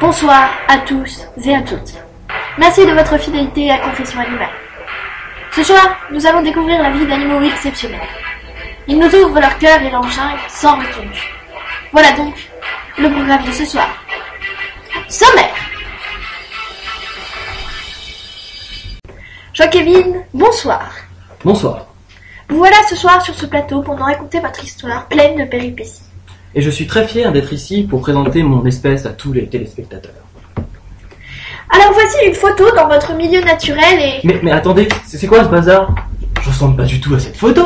Bonsoir à tous et à toutes. Merci de votre fidélité à Confession Animale. Ce soir, nous allons découvrir la vie d'animaux exceptionnels. Ils nous ouvrent leur cœur et leur jungle sans retenue. Voilà donc le programme de ce soir. Sommaire. Jean-Kévin, bonsoir. Bonsoir. Vous voilà ce soir sur ce plateau pour nous raconter votre histoire pleine de péripéties. Et je suis très fier d'être ici pour présenter mon espèce à tous les téléspectateurs. Alors voici une photo dans votre milieu naturel et... Mais attendez, c'est quoi ce bazar? Je ressemble pas du tout à cette photo.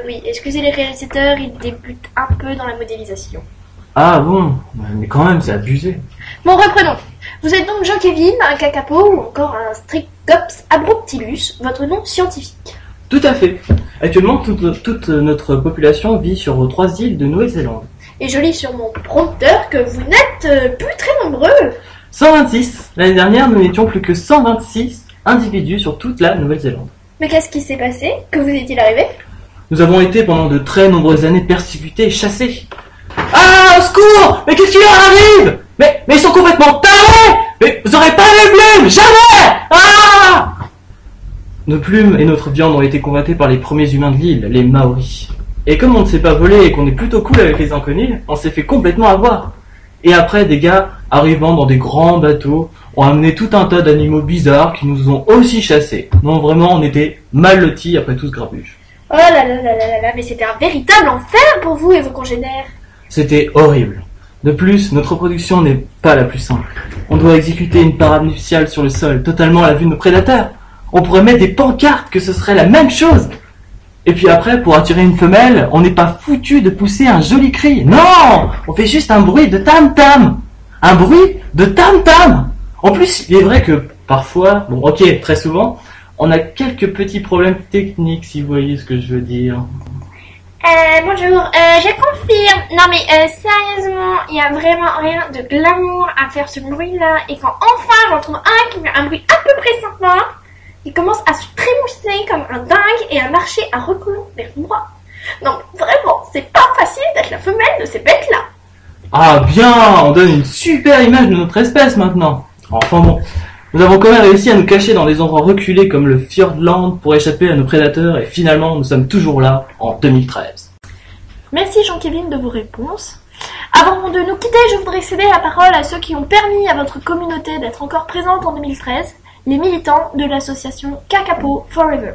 Oui, excusez les réalisateurs, ils débutent un peu dans la modélisation. Ah bon, mais quand même, c'est abusé. Bon, reprenons. Vous êtes donc Jean-Kévin, un kakapo ou encore un Stricops abruptilus, votre nom scientifique. Tout à fait. Actuellement, toute notre population vit sur 3 îles de Nouvelle-Zélande. Et je lis sur mon prompteur que vous n'êtes plus très nombreux. 126. L'année dernière, nous n'étions plus que 126 individus sur toute la Nouvelle-Zélande. Mais qu'est-ce qui s'est passé? Que vous est-il arrivé? Nous avons été pendant de très nombreuses années persécutés et chassés. Ah, au secours! Mais qu'est-ce qui leur arrive? Mais ils sont complètement tarés! Mais vous aurez pas les plumes! Jamais! Ah! Nos plumes et notre viande ont été convoitées par les premiers humains de l'île, les Maoris. Et comme on ne sait pas voler et qu'on est plutôt cool avec les inconnus, on s'est fait complètement avoir. Et après, des gars arrivant dans des grands bateaux ont amené tout un tas d'animaux bizarres qui nous ont aussi chassés. Non, vraiment, on était mal lotis après tout ce grabuge. Oh là là là là là là, mais c'était un véritable enfer pour vous et vos congénères. C'était horrible. De plus, notre reproduction n'est pas la plus simple. On doit exécuter une parade nuptiale sur le sol, totalement à la vue de nos prédateurs. On pourrait mettre des pancartes que ce serait la même chose. Et puis après, pour attirer une femelle, on n'est pas foutu de pousser un joli cri. Non! On fait juste un bruit de tam-tam. Un bruit de tam-tam. En plus, il est vrai que parfois, bon ok, très souvent, on a quelques petits problèmes techniques, si vous voyez ce que je veux dire. Bonjour, je confirme. Non mais sérieusement, il y a vraiment rien de glamour à faire ce bruit-là. Et quand enfin j'en trouve un qui fait un bruit à peu près sympa, il commence à se trémousser comme un dingue et à marcher à reculons vers moi. Non, vraiment, c'est pas facile d'être la femelle de ces bêtes-là. Ah bien, on donne une super image de notre espèce maintenant. Enfin bon, nous avons quand même réussi à nous cacher dans des endroits reculés comme le Fjordland pour échapper à nos prédateurs et finalement nous sommes toujours là en 2013. Merci Jean-Kévin de vos réponses. Avant de nous quitter, je voudrais céder la parole à ceux qui ont permis à votre communauté d'être encore présente en 2013. Les militants de l'association Kakapo Forever.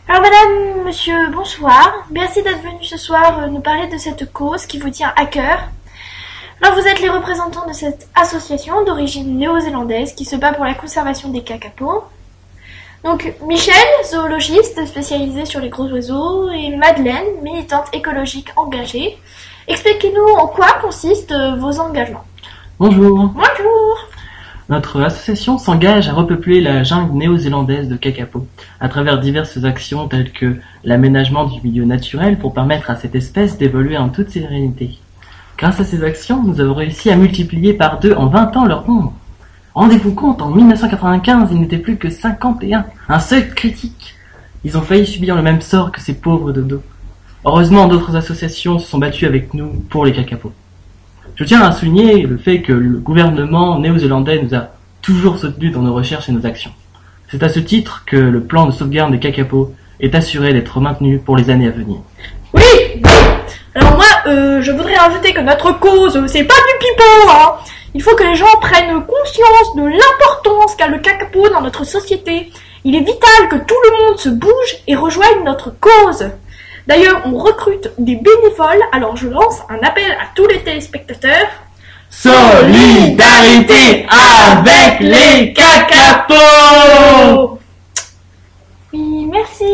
Alors madame, monsieur, bonsoir. Merci d'être venu ce soir nous parler de cette cause qui vous tient à cœur. Alors vous êtes les représentants de cette association d'origine néo-zélandaise qui se bat pour la conservation des kakapos. Donc Michel, zoologiste spécialisé sur les gros oiseaux, et Madeleine, militante écologique engagée. Expliquez-nous en quoi consistent vos engagements. Bonjour. Bonjour. Notre association s'engage à repeupler la jungle néo-zélandaise de kakapo à travers diverses actions telles que l'aménagement du milieu naturel pour permettre à cette espèce d'évoluer en toute sérénité. Grâce à ces actions, nous avons réussi à multiplier par 2 en 20 ans leur nombre. Rendez-vous compte, en 1995, ils n'étaient plus que 51, un seuil critique. Ils ont failli subir le même sort que ces pauvres dodos. Heureusement, d'autres associations se sont battues avec nous pour les kakapos. Je tiens à souligner le fait que le gouvernement néo-zélandais nous a toujours soutenus dans nos recherches et nos actions. C'est à ce titre que le plan de sauvegarde des kakapos est assuré d'être maintenu pour les années à venir. Oui. Alors moi, je voudrais rajouter que notre cause, c'est pas du pipeau, hein. Il faut que les gens prennent conscience de l'importance qu'a le kakapo dans notre société. Il est vital que tout le monde se bouge et rejoigne notre cause. D'ailleurs, on recrute des bénévoles, alors je lance un appel à tous les téléspectateurs. Solidarité avec les kakapos! Oui, merci.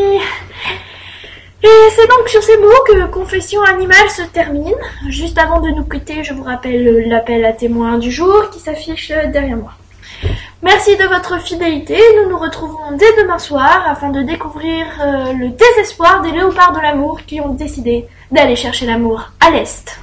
Et c'est donc sur ces mots que Confession Animale se termine. Juste avant de nous quitter, je vous rappelle l'appel à témoins du jour qui s'affiche derrière moi. Merci de votre fidélité, nous nous retrouvons dès demain soir afin de découvrir le désespoir des léopards de l'amour qui ont décidé d'aller chercher l'amour à l'Est.